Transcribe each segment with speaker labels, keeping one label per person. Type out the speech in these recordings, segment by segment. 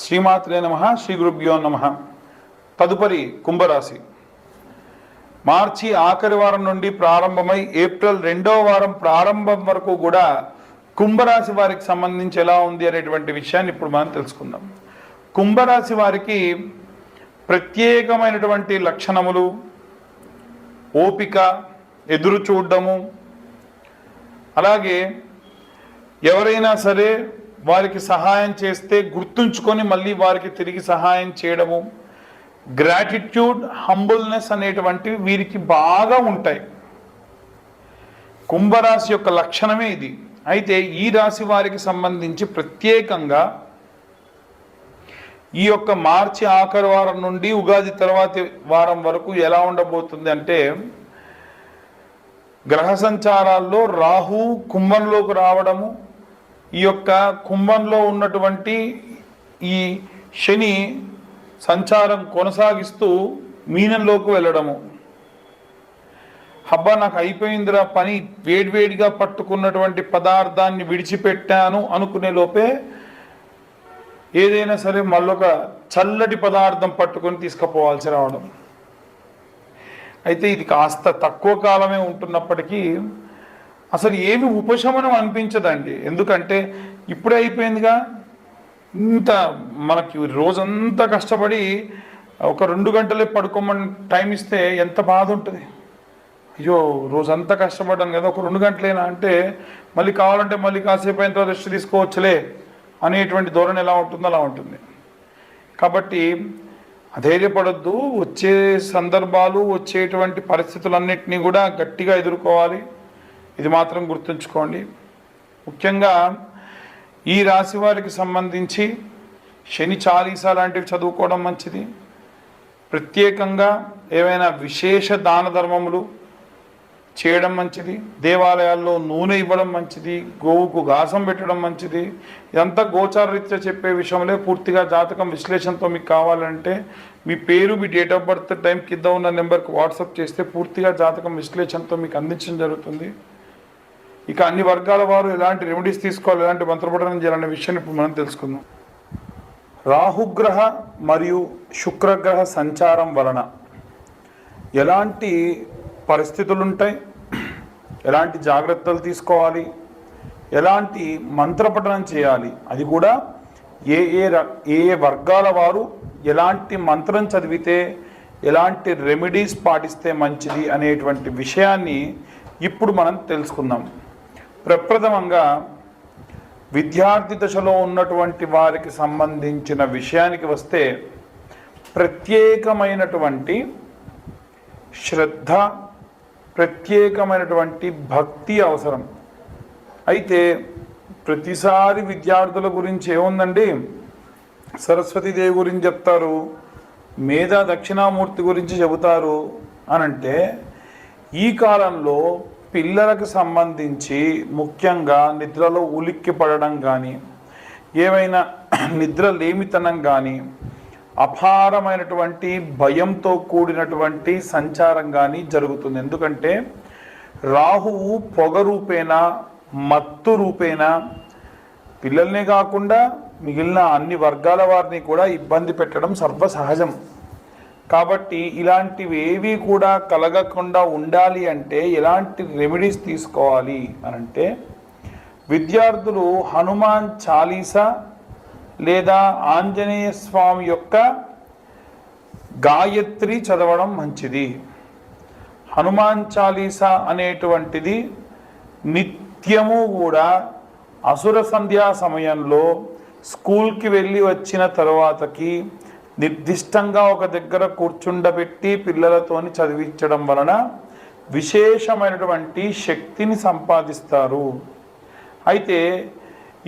Speaker 1: శ్రీమాత్రే నమః. శ్రీ గురుభ్యో నమః. తదుపరి కుంభరాశి. మార్చి ఆఖరి వారం నుండి ప్రారంభమై ఏప్రిల్ 2వ వారం ప్రారంభం వరకు కూడా కుంభరాశి వారికి సంబంధించి ఎలా ఉంది అనేటువంటి విషయాన్ని ఇప్పుడు మనం తెలుసుకుందాం. కుంభరాశి వారికి ప్రత్యేకమైనటువంటి లక్షణములు, ఓపిక, ఎదురు చూడడము, అలాగే ఎవరైనా సరే వారికి సహాయం చేస్తే గుర్తుంచుకొని మళ్ళీ వారికి తిరిగి సహాయం చేయడము, గ్రాటిట్యూడ్, హంబుల్నెస్ అనేటువంటివి వీరికి బాగా ఉంటాయి. కుంభరాశి యొక్క లక్షణమే ఇది. అయితే ఈ రాశి వారికి సంబంధించి ప్రత్యేకంగా ఈ యొక్క మార్చి ఆఖరి వారం నుండి ఉగాది తర్వాతి వారం వరకు ఎలా ఉండబోతుంది అంటే, గ్రహ సంచారాల్లో రాహు కుంభంలోకి రావడము, ఈ యొక్క కుంభంలో ఉన్నటువంటి ఈ శని సంచారం కొనసాగిస్తూ మీనంలోకి వెళ్ళడము. హబ్బా నాకు అయిపోయిందిరా పని, వేడివేడిగా పట్టుకున్నటువంటి పదార్థాన్ని విడిచిపెట్టాను అనుకునే లోపే ఏదైనా సరే మళ్ళొక చల్లటి పదార్థం పట్టుకొని తీసుకుపోవాల్సి రావడం. అయితే ఇది కాస్త తక్కువ కాలమే ఉంటున్నప్పటికీ అసలు ఏమి ఉపశమనం అనిపించదండి. ఎందుకంటే ఇప్పుడే అయిపోయిందిగా, ఇంత మనకి రోజంతా కష్టపడి ఒక 2 గంటలే పడుకోమని టైం ఇస్తే ఎంత బాధ ఉంటుంది. అయ్యో రోజంతా కష్టపడ్డాను కదా, ఒక 2 గంటలేనా అంటే మళ్ళీ కావాలంటే మళ్ళీ కాసేపు అయిన తర్వాత రెస్ట్ తీసుకోవచ్చులే అనేటువంటి ధోరణి ఎలా ఉంటుందో అలా ఉంటుంది. కాబట్టి అధైర్యపడొద్దు. వచ్చే సందర్భాలు, వచ్చేటువంటి పరిస్థితులన్నింటినీ కూడా గట్టిగా ఎదుర్కోవాలి. ఇది మాత్రం గుర్తుంచుకోండి. ముఖ్యంగా ఈ రాశి వారికి సంబంధించి శని చాలీసా లాంటివి చదువుకోవడం మంచిది. ప్రత్యేకంగా ఏవైనా విశేష దాన ధర్మములు చేయడం మంచిది. దేవాలయాల్లో నూనె ఇవ్వడం మంచిది. గోవుకు గాసం పెట్టడం మంచిది. ఇదంతా గోచారరీత్యా చెప్పే విషయంలో పూర్తిగా జాతకం విశ్లేషణతో మీకు కావాలంటే మీ పేరు, మీ డేట్ ఆఫ్ బర్త్, టైం కింద ఉన్న నెంబర్కి వాట్సాప్ చేస్తే పూర్తిగా జాతకం విశ్లేషణతో మీకు అందించడం జరుగుతుంది. ఇక అన్ని వర్గాల వారు ఎలాంటి రెమెడీస్ తీసుకోవాలి, ఎలాంటి మంత్రపఠనం చేయాలనే విషయాన్ని ఇప్పుడు మనం తెలుసుకుందాం. రాహుగ్రహ మరియు శుక్రగ్రహ సంచారం వలన ఎలాంటి పరిస్థితులు ఉంటాయి, ఎలాంటి జాగ్రత్తలు తీసుకోవాలి, ఎలాంటి మంత్రపఠనం చేయాలి, అది కూడా ఏ ఏ వర్గాల వారు ఎలాంటి మంత్రం చదివితే ఎలాంటి రెమెడీస్ పాటిస్తే మంచిది అనేటువంటి విషయాన్ని ఇప్పుడు మనం తెలుసుకుందాం. ప్రప్రథమంగా విద్యార్థి దశలో ఉన్నటువంటి వారికి సంబంధించిన విషయానికి వస్తే ప్రత్యేకమైనటువంటి శ్రద్ధ, ప్రత్యేకమైనటువంటి భక్తి అవసరం. అయితే ప్రతిసారి విద్యార్థుల గురించి ఏముందండి, సరస్వతీదేవి గురించి చెప్తారు, మేధా దక్షిణామూర్తి గురించి చెబుతారు అనంటే, ఈ కాలంలో పిల్లలకు సంబంధించి ముఖ్యంగా నిద్రలో ఉలిక్కి పడడం కానీ, ఏమైనా నిద్ర లేమితనం కానీ, అపారమైనటువంటి భయంతో కూడినటువంటి సంచారం కానీ జరుగుతుంది. ఎందుకంటే రాహువు పొగ రూపేణా, మత్తు రూపేణా పిల్లల్నే కాకుండా మిగిలిన అన్ని వర్గాల వారిని కూడా ఇబ్బంది పెట్టడం సర్వసహజం. కాబట్టి ఇలాంటివి ఏవి కూడా కలగకుండా ఉండాలి అంటే ఎలాంటి రెమెడీస్ తీసుకోవాలి అనంటే, విద్యార్థులు హనుమాన్ చాలీసా లేదా ఆంజనేయ స్వామి యొక్క గాయత్రి చదవడం మంచిది. హనుమాన్ చాలీసా అనేటువంటిది నిత్యము కూడా అసుర సంధ్యా సమయంలో స్కూల్కి వెళ్ళి వచ్చిన తర్వాతకి నిర్దిష్టంగా ఒక దగ్గర కూర్చుండబెట్టి పిల్లలతోని చదివించడం వలన విశేషమైనటువంటి శక్తిని సంపాదిస్తారు. అయితే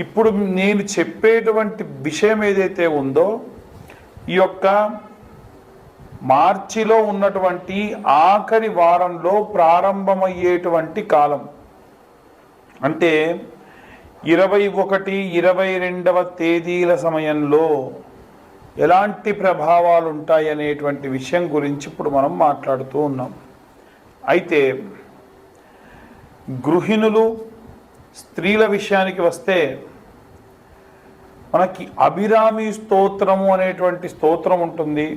Speaker 1: ఇప్పుడు నేను చెప్పేటువంటి విషయం ఏదైతే ఉందో, ఈ యొక్క మార్చిలో ఉన్నటువంటి ఆఖరి వారంలో ప్రారంభమయ్యేటువంటి కాలం అంటే 21, 22వ తేదీల సమయంలో ఎలాంటి ప్రభావాలు ఉంటాయి అనేటువంటి విషయం గురించి ఇప్పుడు మనం మాట్లాడుతూ ఉన్నాం. అయితే గృహిణులు, స్త్రీల విషయానికి వస్తే మనకి అభిరామి స్తోత్రము అనేటువంటి స్తోత్రం ఉంటుంది.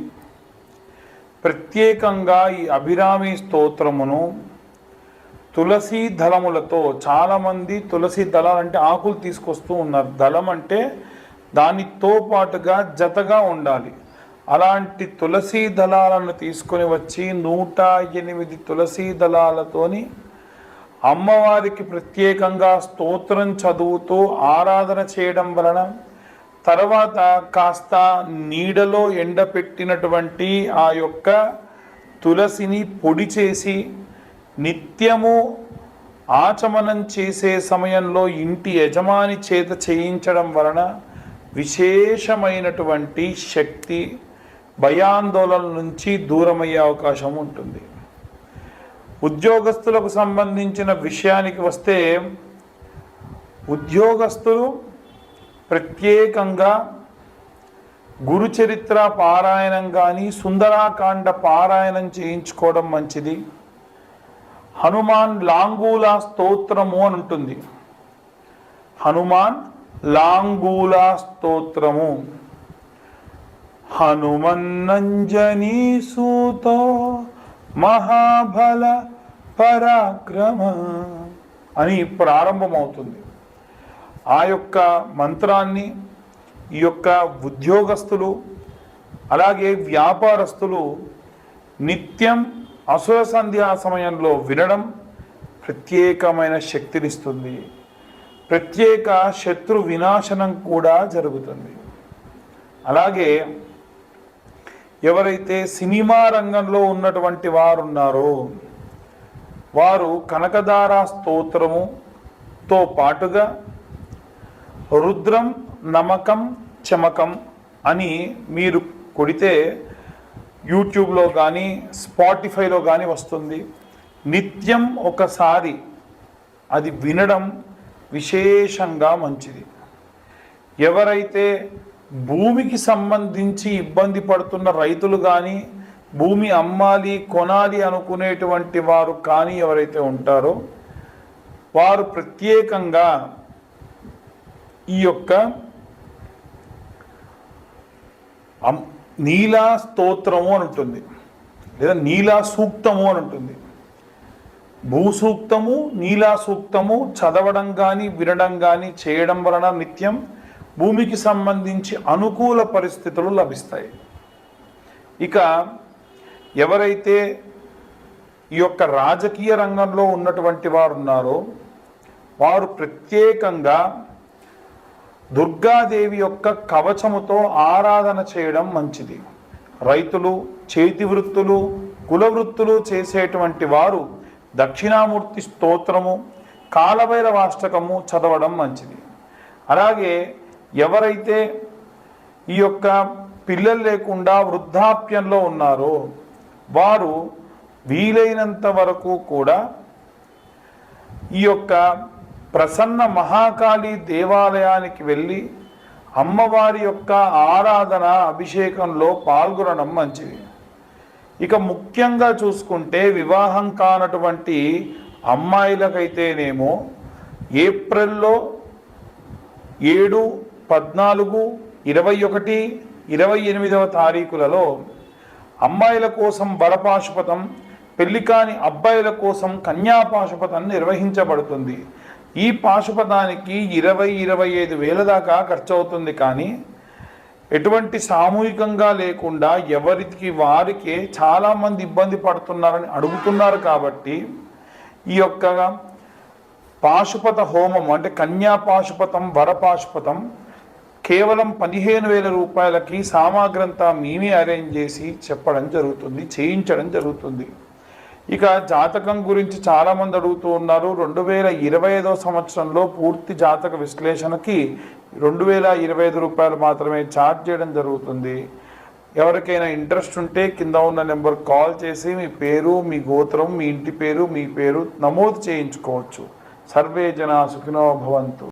Speaker 1: ప్రత్యేకంగా ఈ అభిరామి స్తోత్రమును తులసి దళములతో, చాలామంది తులసి దళాలు అంటే ఆకులు తీసుకొస్తూ ఉన్నారు. దళం అంటే దానితో పాటుగా జతగా ఉండాలి. అలాంటి తులసి దళాలను తీసుకొని వచ్చి 108 తులసి దళాలతోని అమ్మవారికి ప్రత్యేకంగా స్తోత్రం చదువుతూ ఆరాధన చేయడం వలన, తర్వాత కాస్త నీడలో ఎండపెట్టినటువంటి ఆ యొక్క తులసిని పొడి చేసి నిత్యము ఆచమనం చేసే సమయంలో ఇంటి యజమాని చేత చేయించడం వలన విశేషమైనటువంటి శక్తి, భయాందోళన నుంచి దూరమయ్యే అవకాశం ఉంటుంది. ఉద్యోగస్తులకు సంబంధించిన విషయానికి వస్తే, ఉద్యోగస్తులు ప్రత్యేకంగా గురుచరిత్ర పారాయణం కానీ సుందరాకాండ పారాయణం చేయించుకోవడం మంచిది. హనుమాన్ లాంగూలా స్తోత్రము అని ఉంటుంది. హనుమాన్ లాంగూలా స్తోత్రము, హనుమన్నంజనీ సూతో మహాబల పరాక్రమ అని ప్రారంభమవుతుంది. ఆ యొక్క మంత్రాన్ని ఈ యొక్క ఉద్యోగస్తులు అలాగే వ్యాపారస్తులు నిత్యం అసుర సంధ్యా సమయంలో వినడం ప్రత్యేకమైన శక్తినిస్తుంది. ప్రత్యేక శత్రు వినాశనం కూడా జరుగుతుంది. అలాగే ఎవరైతే సినిమా రంగంలో ఉన్నటువంటి వారు ఉన్నారో వారు కనకదార స్తోత్రముతో పాటుగా రుద్రం నమకం చమకం అని మీరు కొడితే యూట్యూబ్లో కానీ స్పాటిఫైలో కానీ వస్తుంది. నిత్యం ఒకసారి అది వినడం విశేషంగా మంచిది. ఎవరైతే భూమికి సంబంధించి ఇబ్బంది పడుతున్న రైతులు కానీ, భూమి అమ్మాలి కొనాలి అనుకునేటువంటి వారు కానీ ఎవరైతే ఉంటారో వారు ప్రత్యేకంగా ఈ యొక్క నీలా స్తోత్రము అని ఉంటుంది, లేదా నీలా సూక్తము అని ఉంటుంది. భూసూక్తము, నీలా సూక్తము చదవడం కానీ వినడం కానీ చేయడం వలన నిత్యం భూమికి సంబంధించి అనుకూల పరిస్థితులు లభిస్తాయి. ఇక ఎవరైతే ఈ యొక్క రాజకీయ రంగంలో ఉన్నటువంటి వారు ఉన్నారో వారు ప్రత్యేకంగా దుర్గాదేవి యొక్క కవచముతో ఆరాధన చేయడం మంచిది. రైతులు, చేతి వృత్తులు, కుల వృత్తులు చేసేటువంటి వారు దక్షిణామూర్తి స్తోత్రము, కాలభైరవాష్టకము చదవడం మంచిది. అలాగే ఎవరైతే ఈ యొక్క పిల్లలు లేకుండా వృద్ధాప్యంలో ఉన్నారో వారు వీలైనంత వరకు కూడా ఈ యొక్క ప్రసన్న మహాకాళి దేవాలయానికి వెళ్ళి అమ్మవారి యొక్క ఆరాధన అభిషేకంలో పాల్గొనడం మంచిది. ఇక ముఖ్యంగా చూసుకుంటే వివాహం కానటువంటి అమ్మాయిలకైతేనేమో ఏప్రిల్లో 7, 14, 21, 28వ తారీఖులలో అమ్మాయిల కోసం వరపాశుపతం, పెళ్లి కాని అబ్బాయిల కోసం కన్యాపాశుపతం నిర్వహించబడుతుంది. ఈ పాశుపతానికి 20-25 వేల దాకా ఖర్చు అవుతుంది. కానీ ఎటువంటి సామూహికంగా లేకుండా ఎవరికి వారికే చాలామంది ఇబ్బంది పడుతున్నారని అడుగుతున్నారు. కాబట్టి ఈ యొక్క పాశుపత హోమం అంటే కన్యా పాశుపతం, వరపాశుపతం కేవలం 15,000 రూపాయలకి సామాగ్రంతా మేమే అరేంజ్ చేసి చెప్పడం జరుగుతుంది, చేయించడం జరుగుతుంది. ఇక జాతకం గురించి చాలామంది అడుగుతూ ఉన్నారు. 2025వ సంవత్సరంలో పూర్తి జాతక విశ్లేషణకి 2,025 రూపాయలు మాత్రమే ఛార్జ్ చేయడం జరుగుతుంది. ఎవరికైనా ఇంట్రెస్ట్ ఉంటే కింద ఉన్న నెంబర్ కాల్ చేసి మీ పేరు, మీ గోత్రం, మీ ఇంటి పేరు, మీ పేరు నమోదు చేయించుకోవచ్చు. సర్వే జనా సుఖినో భవంతు.